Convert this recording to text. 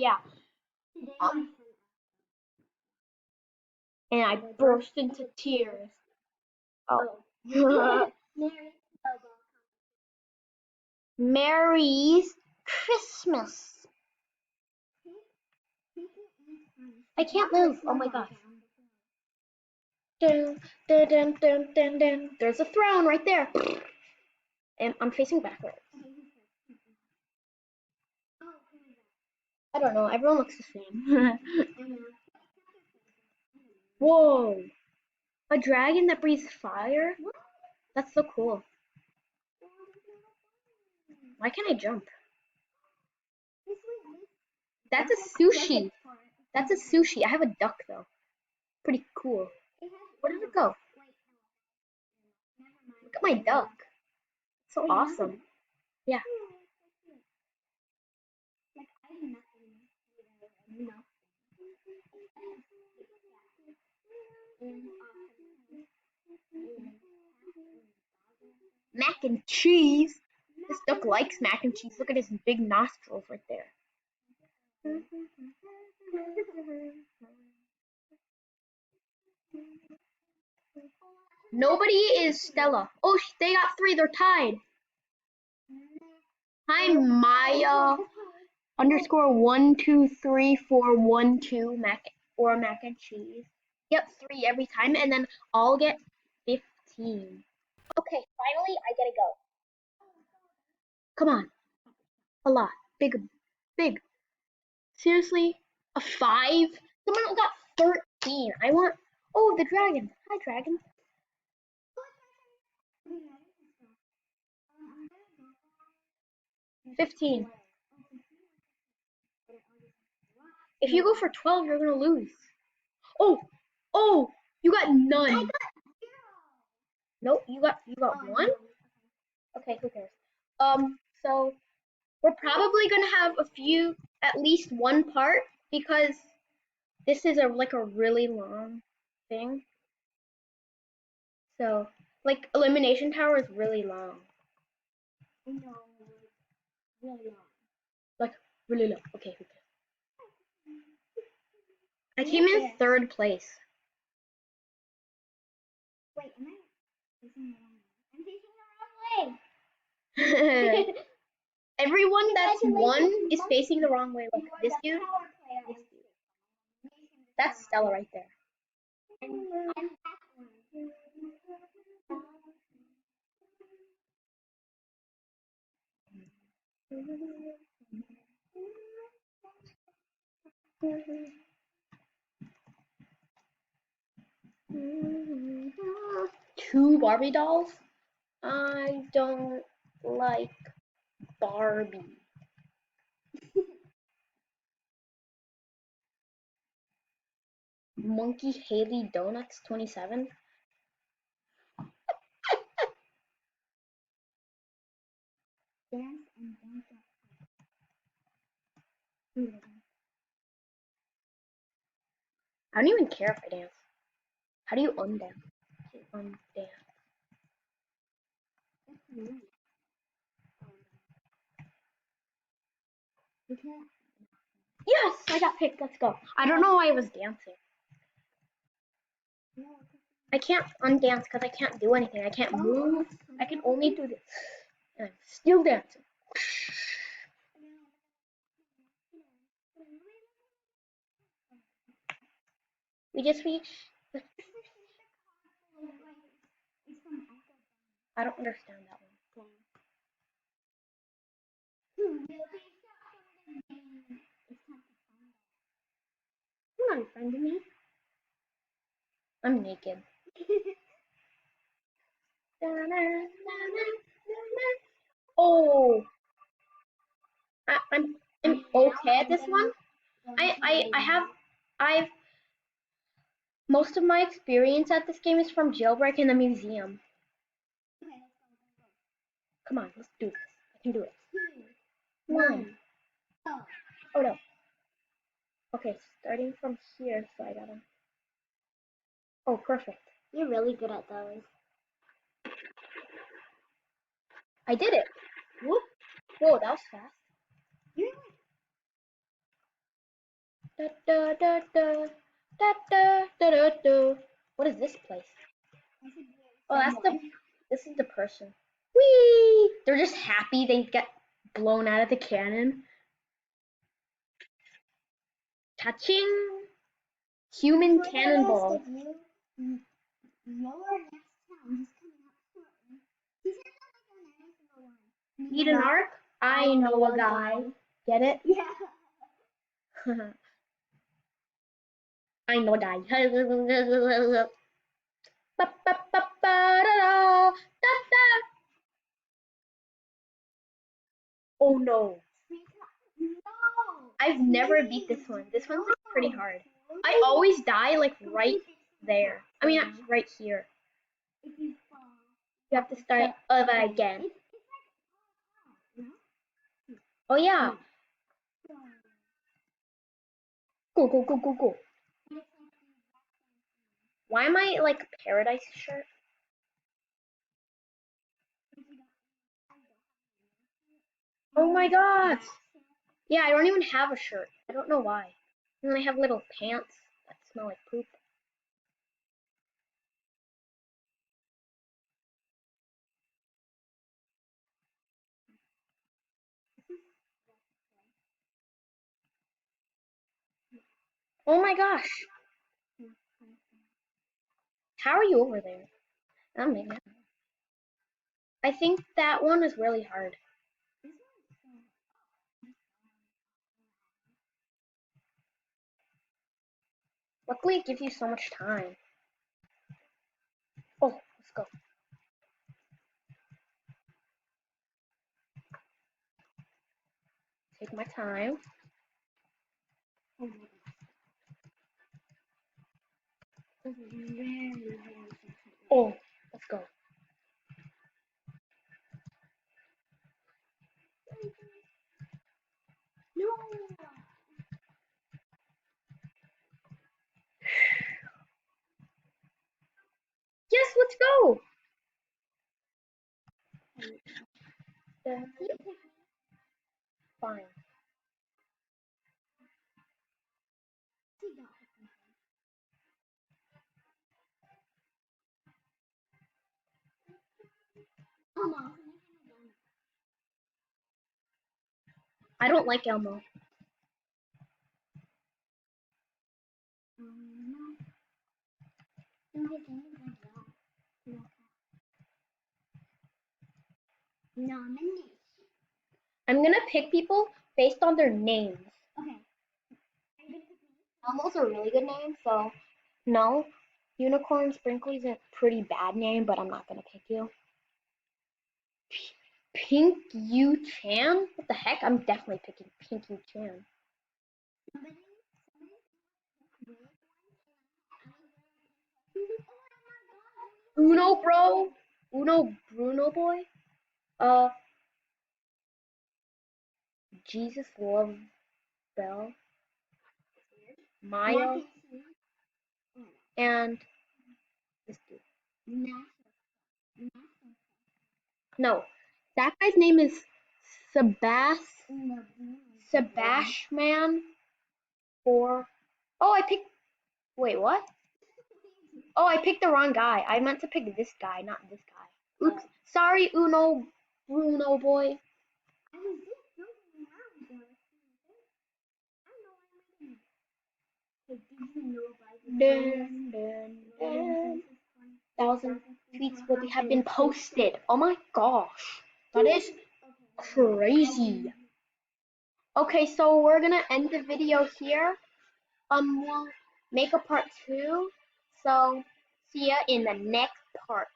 yeah. And I burst into tears. Oh. Mary's Christmas. I can't move. Oh my god. Dun, dun, dun, dun, dun, dun. There's a throne right there. And I'm facing backwards. I don't know. Everyone looks the same. Whoa. A dragon that breathes fire? That's so cool. Why can't I jump? That's a sushi. That's a sushi. I have a duck though. Pretty cool. Where did it go? Look at my duck. So awesome. Yeah. Mac and cheese. This duck likes mac and cheese. Look at his big nostrils right there. Nobody is Stella. Oh, they got 3. They're tied. Hi, Maya. Underscore 12341 mac and cheese. Yep, 3 every time, and then I'll get 15. Okay, finally I get to go. Come on. A lot. Big. Big. Seriously? A 5? Someone got 13. I want. Oh, the dragon. Hi, dragon. 15. If you go for 12, you're gonna lose. Oh, oh, you got none. Nope, you got 1. Okay, who cares? So we're probably gonna have at least one part because this is like a really long thing. So like Elimination Tower is really long. No, really long. Like really long. Okay, who cares? I came in 3rd place. Wait, am I facing the wrong way? I'm facing the wrong way. Everyone that's 1 is facing the wrong way. Like this dude. This dude. That's Stella right there. Two Barbie dolls? I don't like Barbie. Monkey Haley Donuts 27. Dance and dance. I don't even care if I dance. How do you undance? Undance. Yes, I got picked. Let's go. I don't know why I was dancing. I can't undance because I can't do anything. I can't move. I can only do this. And I'm still dancing. We just reached. I don't understand that one. You're not friending me. I'm naked. Oh, I'm okay at this one. I've most of my experience at this game is from Jailbreak in the museum. Come on, let's do this. I can do it. 1. Oh no. Okay, starting from here, so I gotta. Oh, perfect. You're really good at those. I did it. Whoop. Whoa, that was fast. Da, da, da, da, da, da, da, da, da. What is this place? Oh, this is the person. Whee! They're just happy they get blown out of the cannon. Touching human cannonball. Need an arc? I know a guy. Get it? Yeah. I know a guy. Ba, ba, ba, ba, da, da, da, da. Oh no. No. I've never beat this one. This one's like pretty hard. I always die like right there. I mean, right here. If you fall. You have to start over again. Oh yeah. Go, go, go, go, go. Why am I like a paradise shirt? Oh my god. Yeah, I don't even have a shirt. I don't know why. And then I have little pants that smell like poop. Oh my gosh. How are you over there? Oh man. I think that one is really hard. Luckily, it gives you so much time. Oh, let's go. Take my time. Oh, let's go. No. Yes, let's go. Fine. I don't like Elmo. Nomination. I'm gonna pick people based on their names. Okay. Elmo's a really good name, so no. Unicorn Sprinkly's a pretty bad name, but I'm not gonna pick you. Pink Yu Chan? What the heck? I'm definitely picking Pink Yu Chan. Uno bro? Uno Bruno boy? Uh, Jesus Love Bell, Mayo, and this dude. No, that guy's name is Sebastian or oh I picked wait what? Oh I picked the wrong guy. I meant to pick this guy, not this guy. Oops. Sorry, Uno Bruno boy. Dun, dun, dun. 1,000 tweets will have been posted. Oh my gosh. That is crazy. Okay, so we're gonna end the video here. We'll make a part 2. So see ya in the next part.